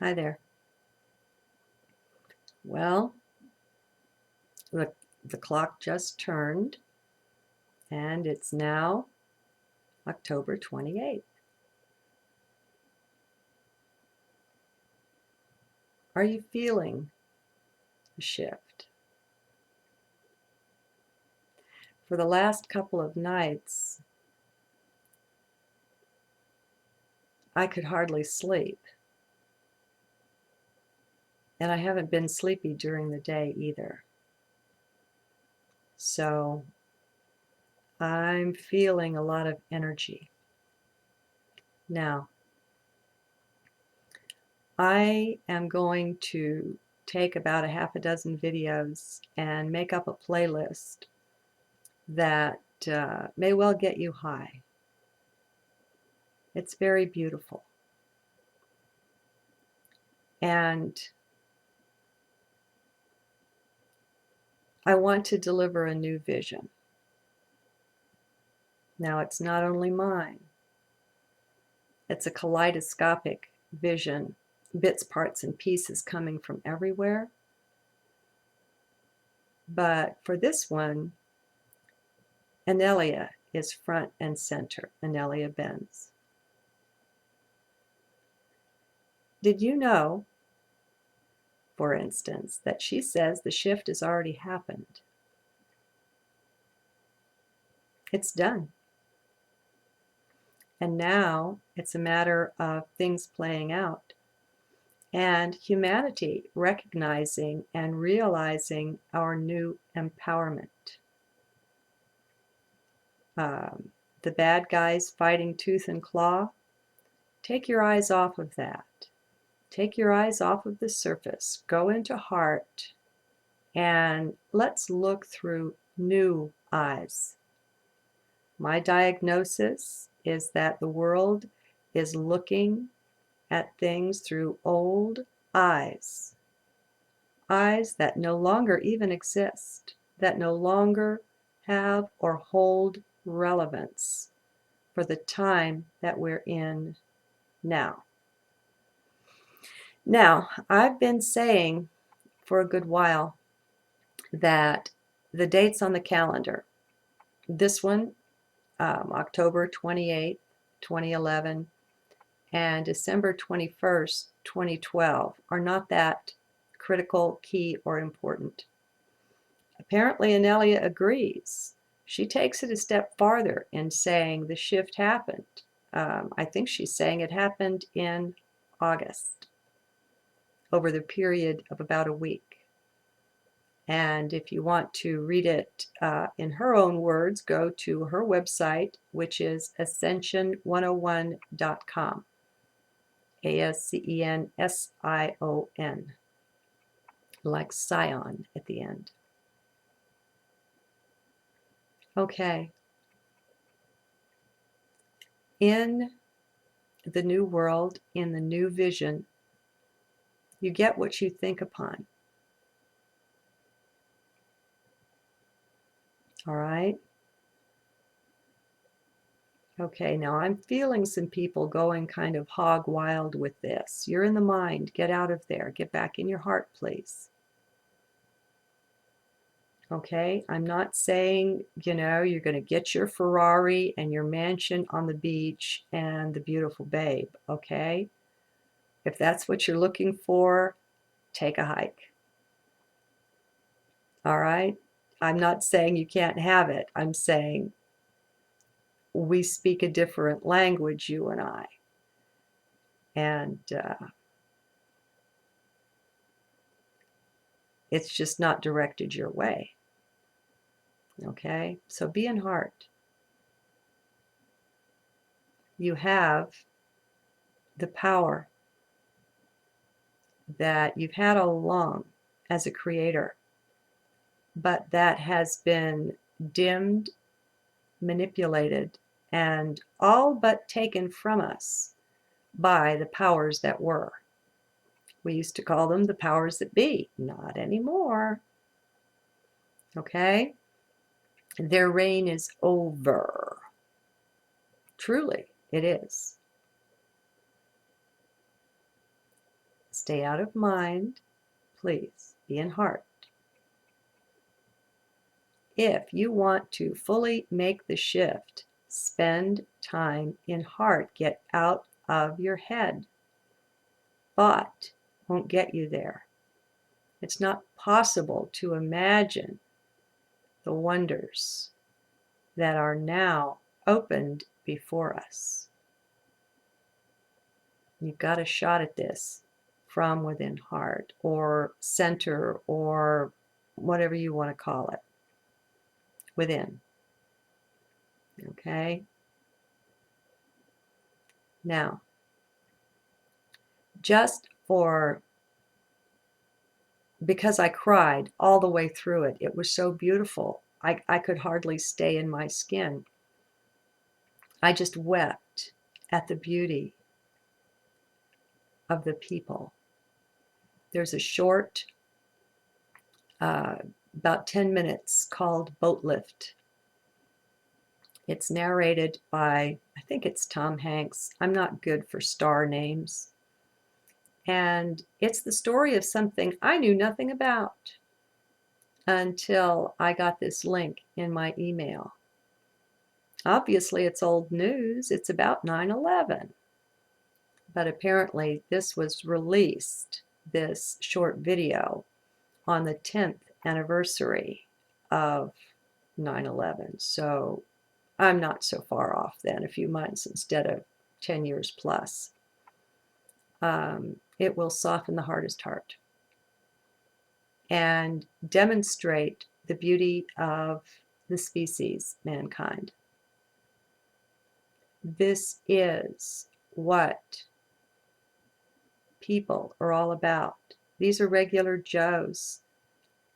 Hi there. Well, the clock just turned and it's now October 28th. Are you feeling a shift? For the last couple of nights, I could hardly sleep. And I haven't been sleepy during the day either. So I'm feeling a lot of energy. Now, I am going to take about a half a dozen videos and make up a playlist that may well get you high. It's very beautiful. And I want to deliver a new vision. Now, it's not only mine, it's a kaleidoscopic vision, bits, parts, and pieces coming from everywhere. But for this one, Anelia is front and center, Anelia Benz. Did you know, for instance, that she says the shift has already happened? It's done. And now it's a matter of things playing out and humanity recognizing and realizing our new empowerment. The bad guys fighting tooth and claw, take your eyes off of that. Take your eyes off of the surface. Go into heart and let's look through new eyes. My diagnosis is that the world is looking at things through old eyes. Eyes that no longer even exist, that no longer have or hold relevance for the time that we're in now. Now, I've been saying for a good while that the dates on the calendar, this one, October 28th, 2011, and December 21st, 2012, are not that critical, key, or important. Apparently, Anelia agrees. She takes it a step farther in saying the shift happened. I think she's saying it happened in August, over the period of about a week. And if you want to read it in her own words, go to her website, which is ascension101.com. ASCENSION, like Scion at the end. Okay. In the new world, in the new vision, you get what you think upon. All right? Okay, now I'm feeling some people going kind of hog wild with this. You're in the mind. Get out of there. Get back in your heart, please. Okay, I'm not saying, you're going to get your Ferrari and your mansion on the beach and the beautiful babe, okay? If that's what you're looking for, take a hike. All right? I'm not saying you can't have it. I'm saying we speak a different language, you and I. And it's just not directed your way. Okay? So be in heart. You have the power that you've had all along as a creator, but that has been dimmed, manipulated, and all but taken from us by the powers that were. We used to call them the powers that be. Not anymore. Okay? Their reign is over. Truly, it is. Stay out of mind, please. Be in heart. If you want to fully make the shift, spend time in heart. Get out of your head. Thought won't get you there. It's not possible to imagine the wonders that are now opened before us. You've got a shot at this from within heart or center or whatever you want to call it. Within. Okay? Now, just because I cried all the way through it, it was so beautiful. I could hardly stay in my skin. I just wept at the beauty of the people. There's a short, about 10 minutes, called Boat Lift. It's narrated by, I think it's Tom Hanks. I'm not good for star names. And it's the story of something I knew nothing about until I got this link in my email. Obviously, it's old news. It's about 9/11. But apparently, this was released, this short video, on the 10th anniversary of 9/11. So I'm not so far off then, a few months instead of 10 years plus. It will soften the hardest heart and demonstrate the beauty of the species, mankind. This is what people are all about. These are regular Joes,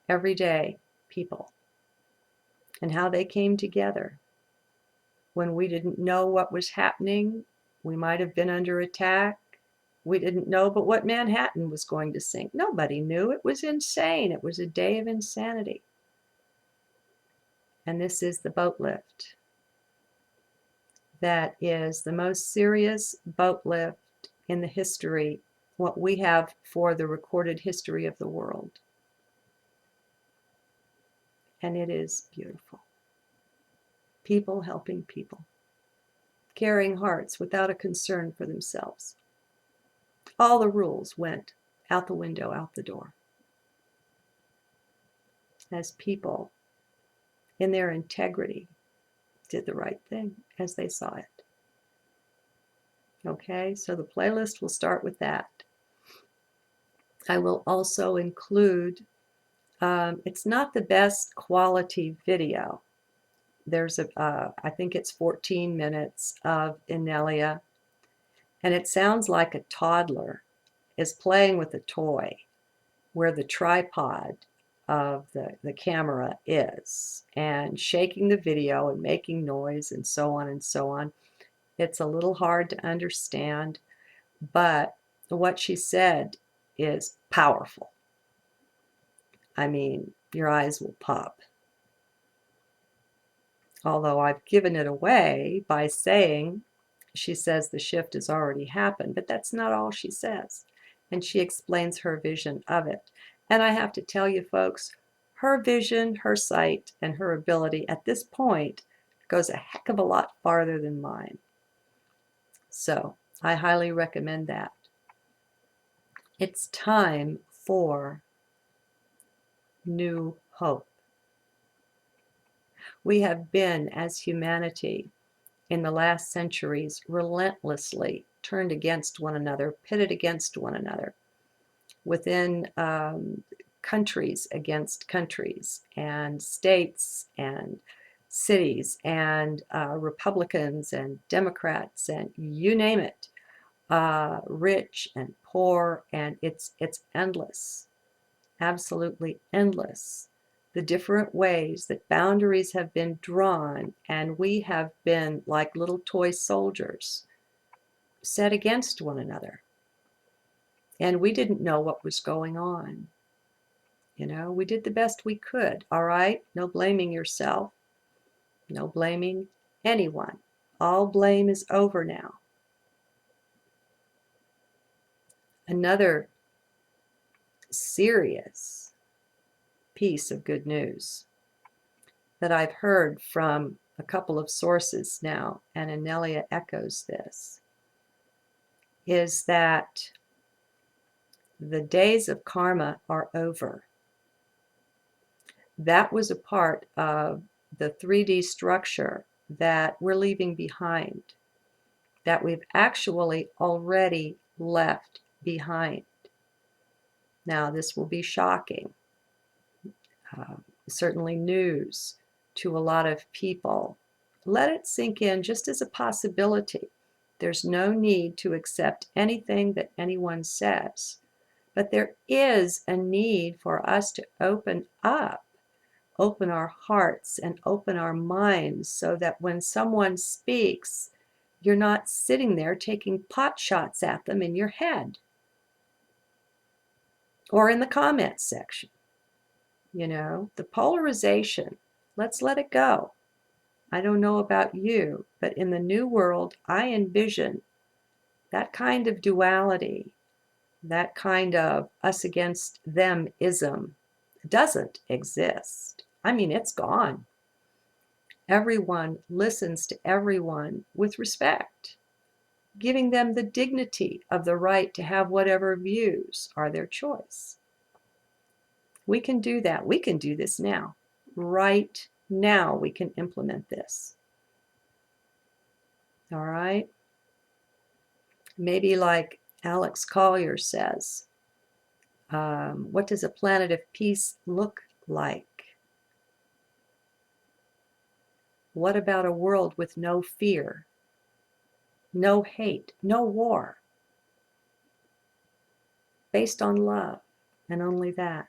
everyday people, and how they came together when we didn't know what was happening. We might have been under attack. We didn't know but what Manhattan was going to sink. Nobody knew. It was insane. It was a day of insanity. And this is the boat lift. That is the most serious boat lift in the history, what we have for the recorded history of the world. And it is beautiful. People helping people. Carrying hearts without a concern for themselves. All the rules went out the window, out the door. As people, in their integrity, did the right thing as they saw it. Okay, so the playlist will start with that. I will also include, it's not the best quality video. There's I think it's 14 minutes of Inelia, and it sounds like a toddler is playing with a toy where the tripod of the camera is and shaking the video and making noise and so on and so on. It's a little hard to understand, but what she said is powerful. I mean, your eyes will pop. Although I've given it away by saying, she says the shift has already happened, but that's not all she says. And she explains her vision of it. And I have to tell you folks, her vision, her sight, and her ability at this point goes a heck of a lot farther than mine. So I highly recommend that. It's time for new hope. We have been, as humanity, in the last centuries, relentlessly turned against one another, pitted against one another, within countries against countries, and states and cities, and Republicans and Democrats, and you name it, rich and poor, and it's endless, absolutely endless. The different ways that boundaries have been drawn, and we have been like little toy soldiers set against one another. And we didn't know what was going on. You know, we did the best we could, all right? No blaming yourself. No blaming anyone. All blame is over now. Another serious piece of good news that I've heard from a couple of sources now, and Anelia echoes this, is that the days of karma are over. That was a part of the 3D structure that we're leaving behind, that we've actually already left behind. Now, this will be shocking, certainly news to a lot of people. Let it sink in just as a possibility. There's no need to accept anything that anyone says, but there is a need for us to open up, open our hearts and open our minds, so that when someone speaks, you're not sitting there taking pot shots at them in your head or in the comments section. The polarization, let's let it go. I don't know about you, but in the new world, I envision that kind of duality, that kind of us against them ism doesn't exist. I mean, it's gone. Everyone listens to everyone with respect, giving them the dignity of the right to have whatever views are their choice. We can do that. We can do this now. Right now, we can implement this. All right? Maybe like Alex Collier says, what does a planet of peace look like? What about a world with no fear, no hate, no war, based on love, and only that?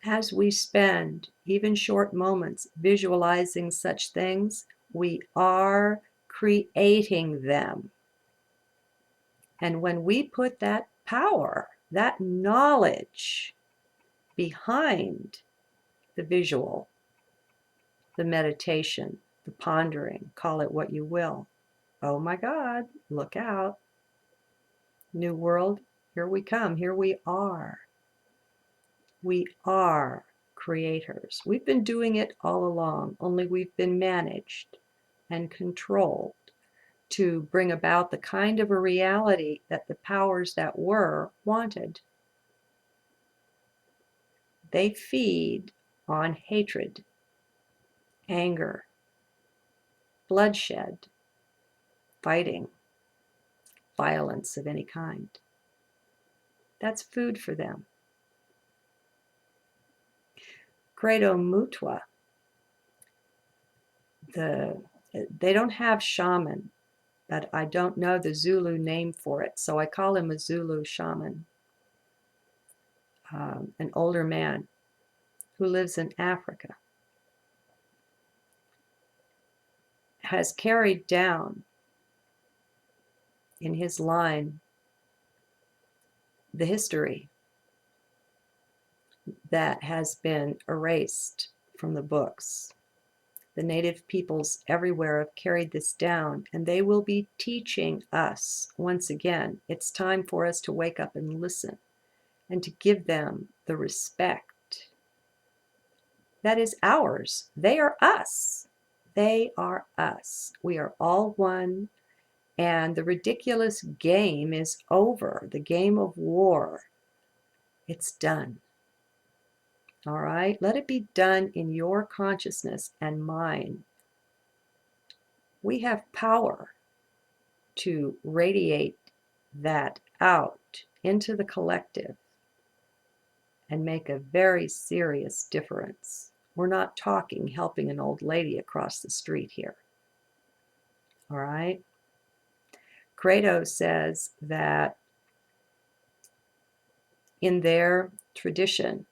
As we spend even short moments visualizing such things, we are creating them. And when we put that power, that knowledge behind the visual, the meditation, the pondering, call it what you will. Oh my God, look out. New world, here we come, here we are. We are creators. We've been doing it all along, only we've been managed and controlled to bring about the kind of a reality that the powers that were wanted. They feed on hatred, anger, bloodshed, fighting, violence of any kind. That's food for them. Credo Mutwa, they don't have shaman, but I don't know the Zulu name for it, so I call him a Zulu shaman. An older man who lives in Africa has carried down in his line the history that has been erased from the books. The native peoples everywhere have carried this down, and they will be teaching us once again. It's time for us to wake up and listen, and to give them the respect that is ours. They are us. They are us. We are all one, and the ridiculous game is over. The game of war, it's done. All right? Let it be done in your consciousness and mine. We have power to radiate that out into the collective and make a very serious difference. We're not talking helping an old lady across the street here. All right? Credo says that in their tradition,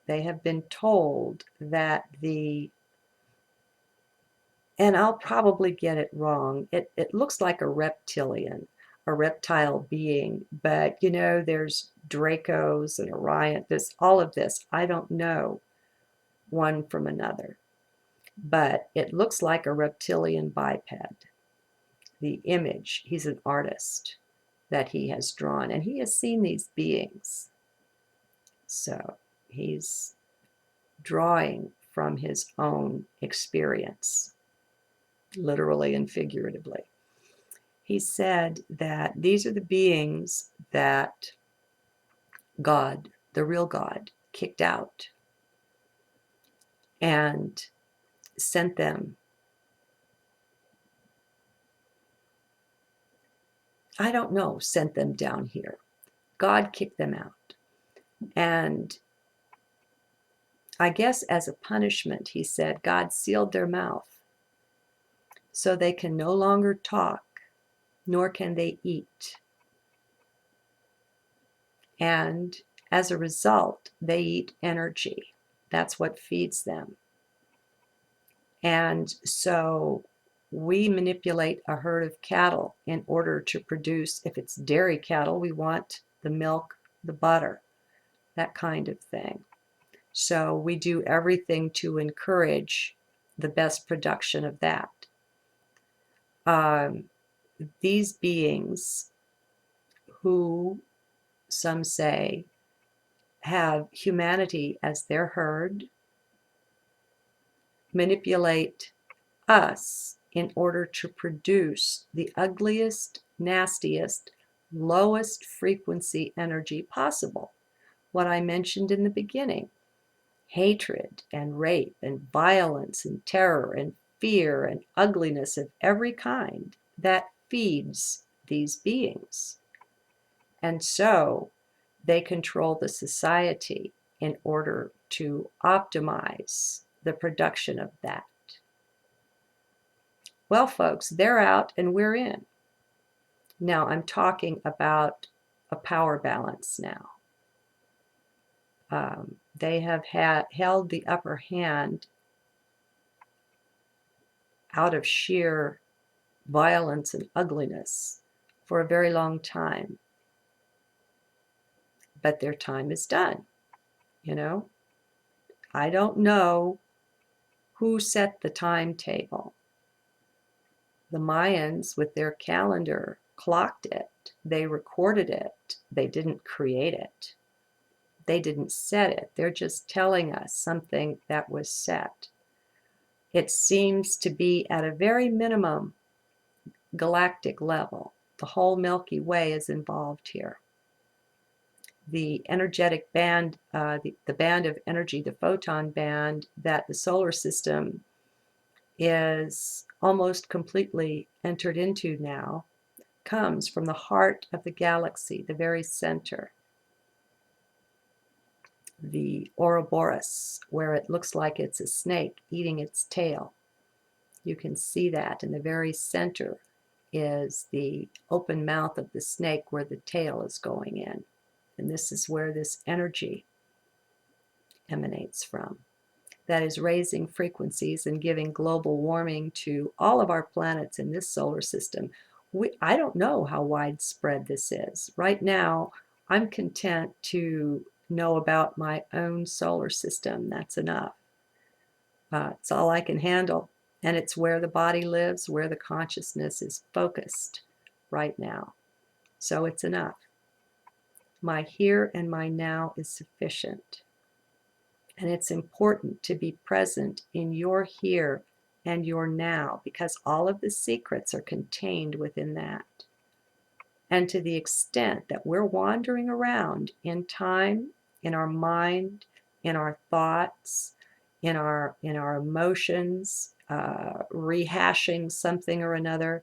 they have been told that and I'll probably get it wrong, it looks like a reptilian, a reptile being, but there's Dracos and Orion, all of this, I don't know one from another, but it looks like a reptilian biped. The image, he's an artist, that he has drawn, and he has seen these beings. So he's drawing from his own experience, literally and figuratively. He said that these are the beings that God, the real God, kicked out and sent them. I don't know, sent them down here. God kicked them out. And I guess as a punishment, he said, God sealed their mouth so they can no longer talk, nor can they eat. And as a result, they eat energy. That's what feeds them. And so we manipulate a herd of cattle in order to produce, if it's dairy cattle, we want the milk, the butter, that kind of thing. So we do everything to encourage the best production of that. These beings, who some say have humanity as their herd, manipulate us in order to produce the ugliest, nastiest, lowest frequency energy possible. What I mentioned in the beginning: hatred and rape and violence and terror and fear and ugliness of every kind that feeds these beings. And so they control the society in order to optimize the production of that. Well, folks, they're out and we're in. Now, I'm talking about a power balance now. They have held the upper hand out of sheer violence and ugliness for a very long time. But their time is done, you know? I don't know who set the timetable. The Mayans, with their calendar, clocked it. They recorded it. They didn't create it. They didn't set it. They're just telling us something that was set. It seems to be at a very minimum galactic level. The whole Milky Way is involved here. The energetic band, the band of energy, the photon band that the solar system is almost completely entered into now, comes from the heart of the galaxy, the very center. The Ouroboros, where it looks like it's a snake eating its tail. You can see that in the very center is the open mouth of the snake where the tail is going in. And this is where this energy emanates from. That is raising frequencies and giving global warming to all of our planets in this solar system. I don't know how widespread this is. Right now, I'm content to know about my own solar system. That's enough. It's all I can handle. And it's where the body lives, where the consciousness is focused right now. So it's enough. My here and my now is sufficient. And it's important to be present in your here and your now, because all of the secrets are contained within that. And to the extent that we're wandering around in time, in our mind, in our thoughts, in our emotions, rehashing something or another,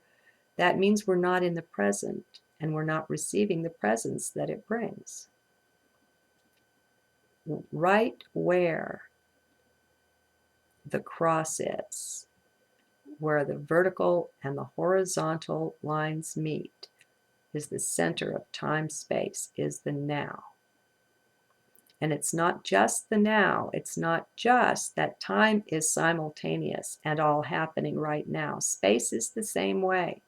that means we're not in the present and we're not receiving the presence that it brings. Right where the cross is, where the vertical and the horizontal lines meet, is the center of time-space, is the now. And it's not just the now. It's not just that time is simultaneous and all happening right now. Space is the same way.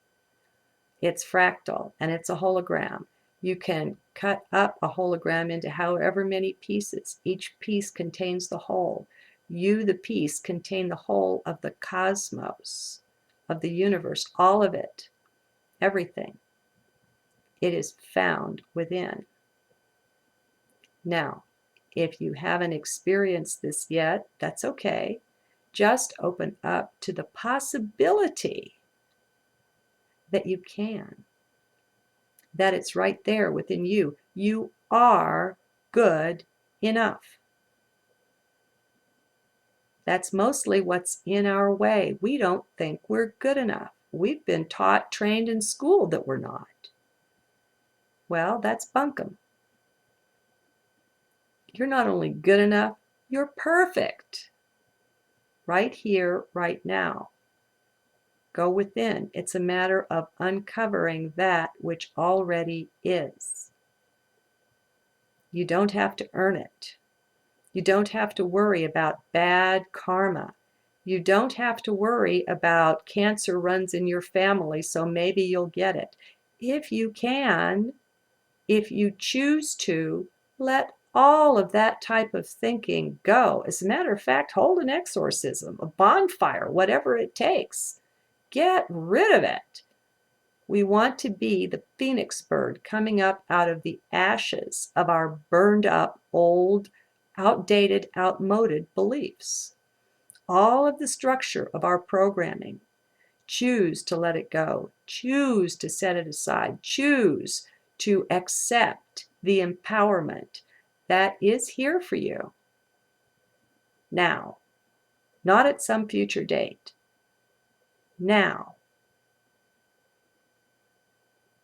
It's fractal and it's a hologram. You can cut up a hologram into however many pieces. Each piece contains the whole. You, the piece, contain the whole of the cosmos, of the universe, all of it, everything. It is found within. Now, if you haven't experienced this yet, that's okay. Just open up to the possibility that you can, that it's right there within you. You are good enough. That's mostly what's in our way. We don't think we're good enough. We've been taught, trained, and schooled that we're not. Well, that's bunkum. You're not only good enough, you're perfect. Right here, right now. Go within. It's a matter of uncovering that which already is. You don't have to earn it. You don't have to worry about bad karma. You don't have to worry about cancer runs in your family, so maybe you'll get it. If you can, if you choose to, let all of that type of thinking go. As a matter of fact, hold an exorcism, a bonfire, whatever it takes. Get rid of it. We want to be the phoenix bird coming up out of the ashes of our burned up, old, outdated, outmoded beliefs. All of the structure of our programming. Choose to let it go. Choose to set it aside. Choose to accept the empowerment that is here for you now, not at some future date. Now.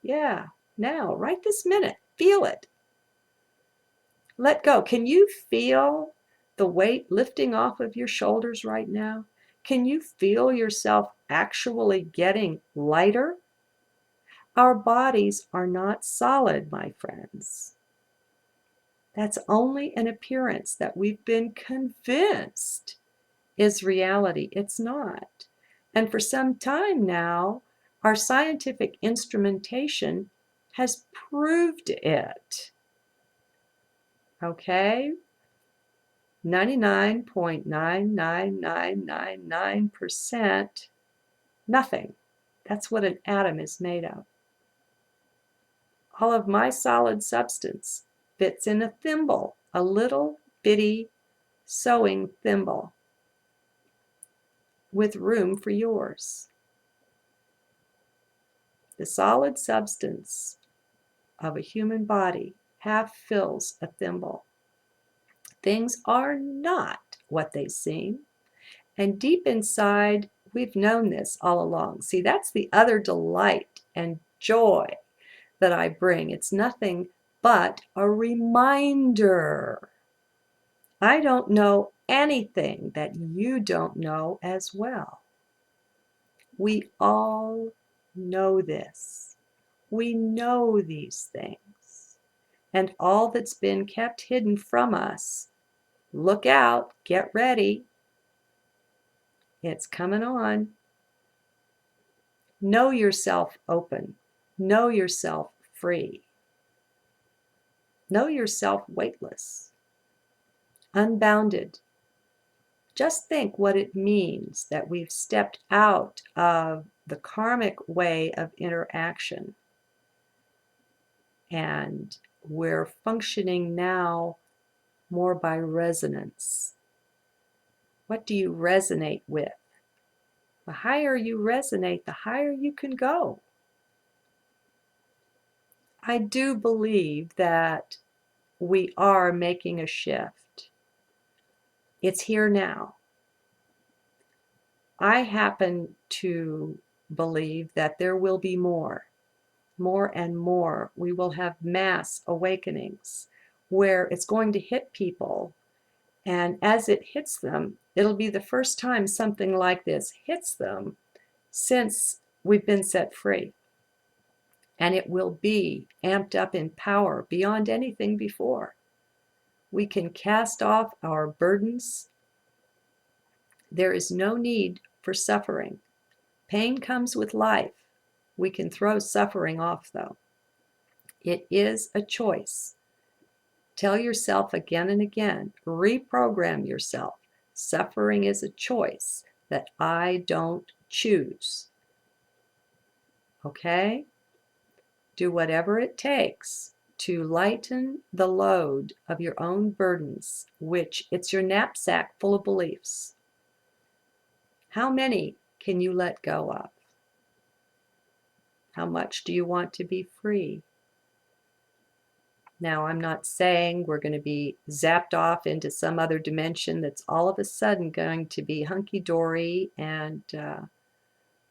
Yeah, now, right this minute. Feel it. Let go. Can you feel the weight lifting off of your shoulders right now? Can you feel yourself actually getting lighter? Our bodies are not solid, my friends. That's only an appearance that we've been convinced is reality. It's not. And for some time now, our scientific instrumentation has proved it. Okay? 99.99999% nothing. That's what an atom is made of. All of my solid substance fits in a thimble, a little bitty sewing thimble with room for yours. The solid substance of a human body half fills a thimble. Things are not what they seem. And deep inside, we've known this all along. See, that's the other delight and joy that I bring. It's nothing but a reminder. I don't know anything that you don't know as well. We all know this. We know these things. And all that's been kept hidden from us, look out, get ready. It's coming on. Know yourself open. Know yourself free. Know yourself weightless, unbounded. Just think what it means that we've stepped out of the karmic way of interaction and we're functioning now more by resonance. What do you resonate with? The higher you resonate, the higher you can go. I do believe that we are making a shift. It's here now. I happen to believe that there will be more and more. We will have mass awakenings where it's going to hit people. And as it hits them, it'll be the first time something like this hits them since we've been set free. And it will be amped up in power beyond anything before. We can cast off our burdens. There is no need for suffering. Pain comes with life. We can throw suffering off, though. It is a choice. Tell yourself again and again, reprogram yourself. Suffering is a choice that I don't choose. Okay? Do whatever it takes to lighten the load of your own burdens, which it's your knapsack full of beliefs. How many can you let go of? How much do you want to be free? Now, I'm not saying we're going to be zapped off into some other dimension that's all of a sudden going to be hunky-dory and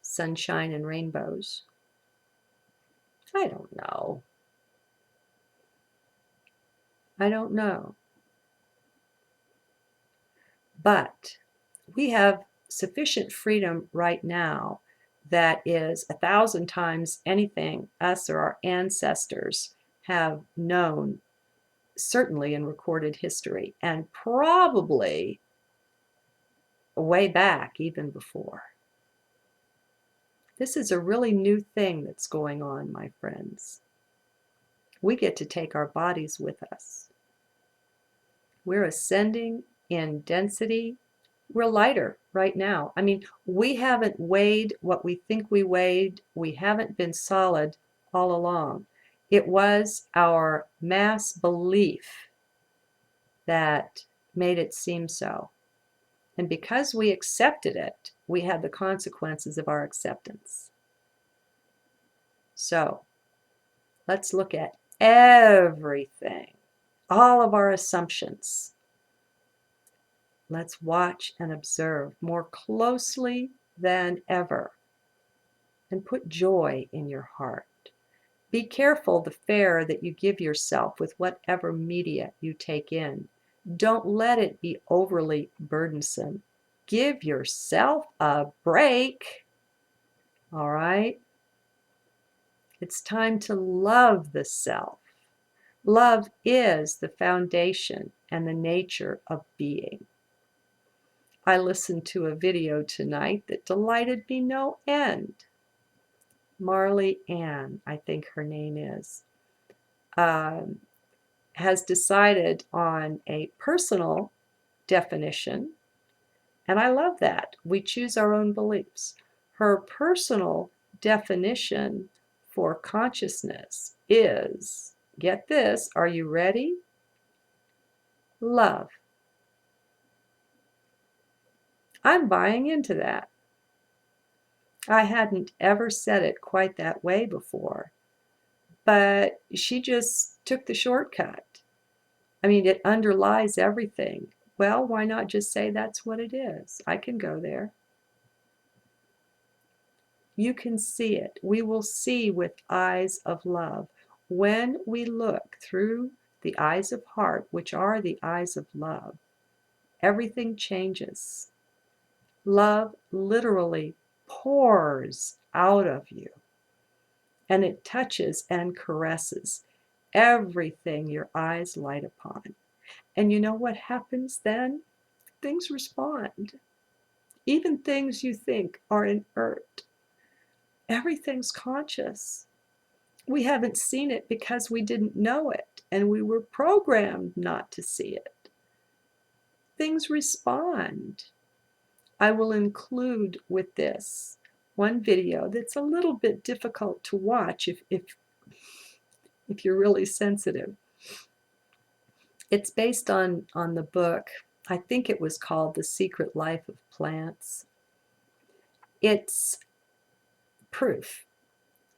sunshine and rainbows. I don't know. I don't know. But we have sufficient freedom right now that is 1,000 times anything us or our ancestors have known, certainly in recorded history, and probably way back even before. This is a really new thing that's going on, my friends. We get to take our bodies with us. We're ascending in density. We're lighter right now. I mean, we haven't weighed what we think we weighed. We haven't been solid all along. It was our mass belief that made it seem so. And because we accepted it, we had the consequences of our acceptance. So let's look at everything, all of our assumptions. Let's watch and observe more closely than ever and put joy in your heart. Be careful the fare that you give yourself with whatever media you take in. Don't let it be overly burdensome. Give yourself a break. All right? It's time to love the self. Love is the foundation and the nature of being. I listened to a video tonight that delighted me no end. Marley Ann, I think her name is, has decided on a personal definition, and I love that. We choose our own beliefs. Her personal definition for consciousness is, get this, are you ready? Love. I'm buying into that. I hadn't ever said it quite that way before, but she just took the shortcut. I mean, it underlies everything. Well, why not just say that's what it is? I can go there. You can see it. We will see with eyes of love. When we look through the eyes of heart, which are the eyes of love, everything changes. Love literally pours out of you, and it touches and caresses everything your eyes light upon. And you know what happens then? Things respond. Even things you think are inert. Everything's conscious. We haven't seen it because we didn't know it, and we were programmed not to see it. Things respond. I will include with this one video that's a little bit difficult to watch if you're really sensitive. It's based on the book, I think it was called The Secret Life of Plants. It's proof.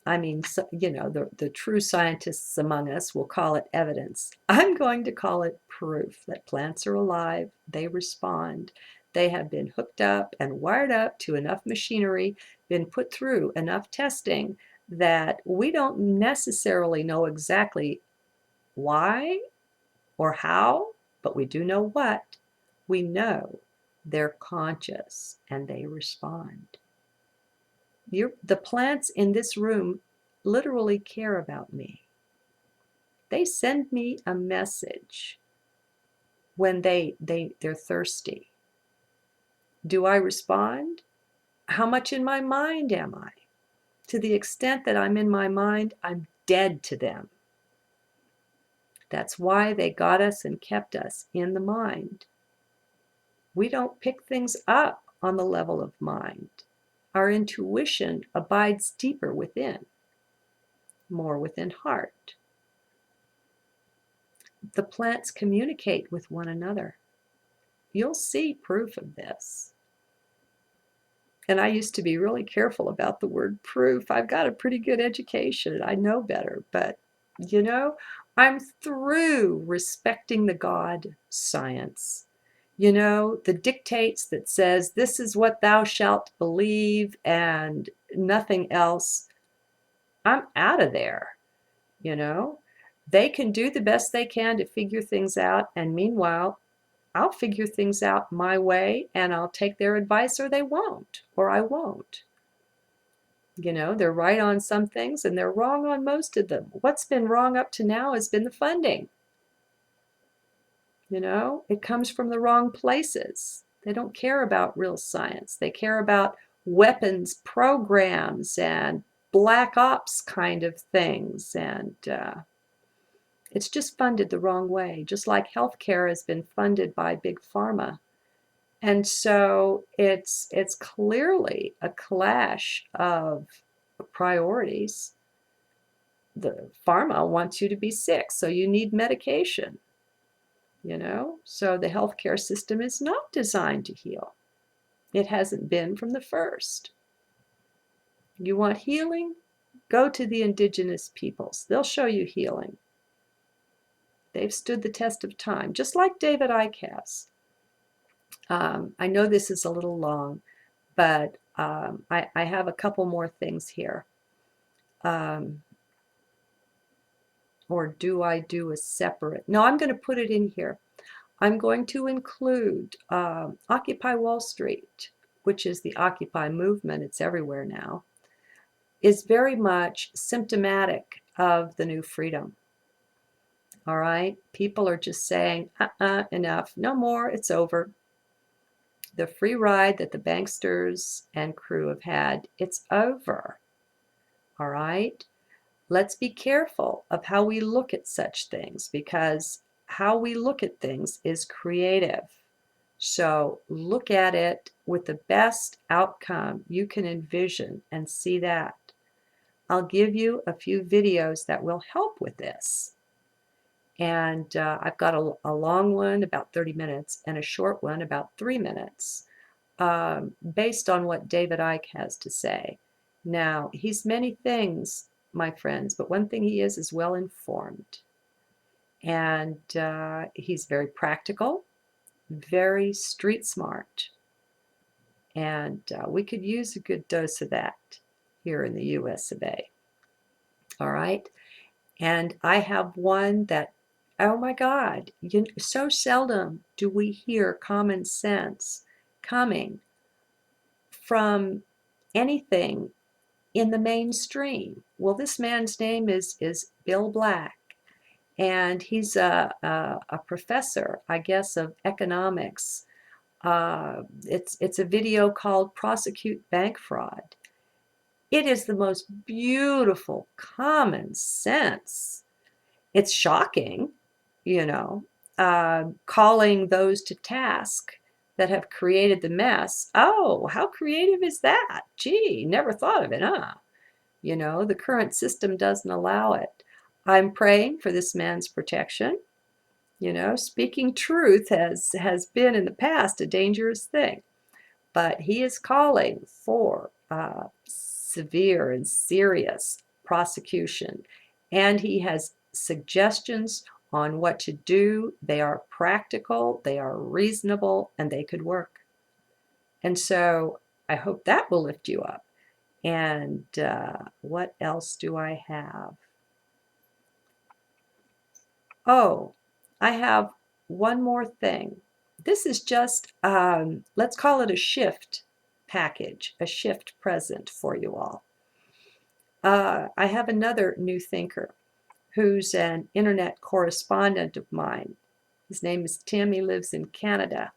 I mean, so, you know, the true scientists among us will call it evidence. I'm going to call it proof that plants are alive, they respond. They have been hooked up and wired up to enough machinery, been put through enough testing that we don't necessarily know exactly why or how, but we do know what. We know they're conscious and they respond. The plants in this room literally care about me. They send me a message when they're thirsty. Do I respond? How much in my mind am I? To the extent that I'm in my mind, I'm dead to them. That's why they got us and kept us in the mind. We don't pick things up on the level of mind. Our intuition abides deeper within. more within heart. The plants communicate with one another. You'll see proof of this. And I used to be really careful about the word proof. I've got a pretty good education. I know better. But, you know, I'm through respecting the God science. You know, the dictates that says this is what thou shalt believe and nothing else. I'm out of there, you know. They can do the best they can to figure things out. And meanwhile, I'll figure things out my way and I'll take their advice, or they won't, or I won't. You know, they're right on some things and they're wrong on most of them. What's been wrong up to now has been the funding. You know, it comes from the wrong places. They don't care about real science. They care about weapons programs and black ops kind of things. And it's just funded the wrong way, just like healthcare has been funded by big pharma. And so it's clearly a clash of priorities. The pharma wants you to be sick, so you need medication, you know? So the healthcare system is not designed to heal. It hasn't been from the first. You want healing? Go to the indigenous peoples. They'll show you healing. They've stood the test of time, just like David Icke has. I know this is a little long, but I have a couple more things here. Or do I do a separate? No, I'm going to put it in here. I'm going to include Occupy Wall Street, which is the Occupy movement. It's everywhere now. Is very much symptomatic of the new freedom. All right? People are just saying, enough, no more, it's over. The free ride that the banksters and crew have had, it's over. All right? Let's be careful of how we look at such things, because how we look at things is creative. So look at it with the best outcome you can envision and see that. I'll give you a few videos that will help with this. And I've got a long one, about 30 minutes, and a short one, about 3 minutes, based on what David Icke has to say. Now, he's many things, my friends, but one thing he is well informed. And he's very practical, very street smart. And we could use a good dose of that here in the US of A. All right? And I have one that, oh my God, so seldom do we hear common sense coming from anything in the mainstream. Well, this man's name is Bill Black, and he's a professor, I guess, of economics. It's a video called Prosecute Bank Fraud. It is the most beautiful common sense. It's shocking, you know, calling those to task that have created the mess. Oh, how creative is that? Gee, never thought of it, huh? You know, the current system doesn't allow it. I'm praying for this man's protection. You know, speaking truth has been in the past a dangerous thing, but he is calling for severe and serious prosecution, and he has suggestions on what to do. They are practical, they are reasonable, and they could work. And so I hope that will lift you up. And what else do I have? Oh, I have one more thing. This is just, let's call it a shift package, a shift present for you all. I have another new thinker who's an internet correspondent of mine. His name is Tim. He lives in Canada.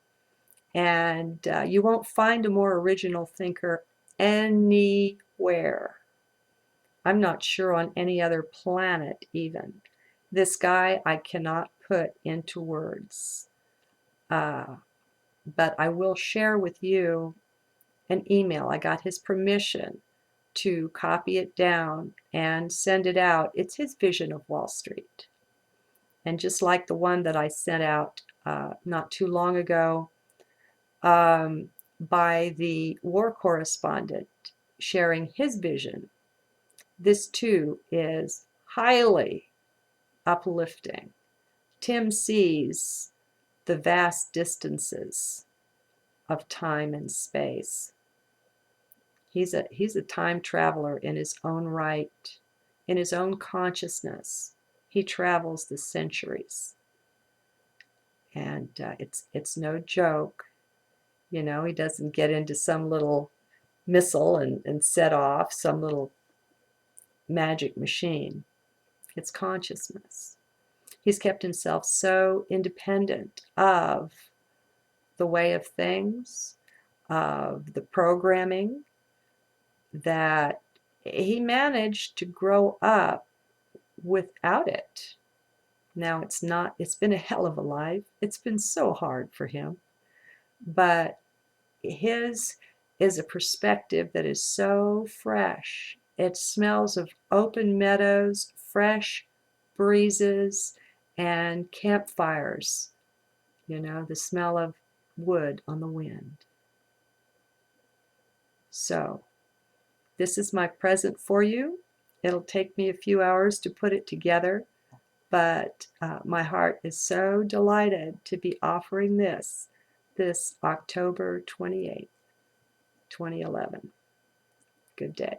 And you won't find a more original thinker anywhere. I'm not sure on any other planet even. This guy I cannot put into words. But I will share with you an email. I got his permission to copy it down and send it out. It's his vision of Wall Street. And just like the one that I sent out not too long ago by the war correspondent sharing his vision, this too is highly uplifting. Tim sees the vast distances of time and space. He's a time traveler in his own right, in his own consciousness. He travels the centuries, and it's no joke. You know, he doesn't get into some little missile and set off some little magic machine. It's consciousness. He's kept himself so independent of the way of things, of the programming, that he managed to grow up without it. Now it's been a hell of a life. It's been so hard for him. But his is a perspective that is so fresh. It smells of open meadows, fresh breezes, and campfires. You know, the smell of wood on the wind. So, this is my present for you. It'll take me a few hours to put it together, but my heart is so delighted to be offering this October 28th, 2011. Good day.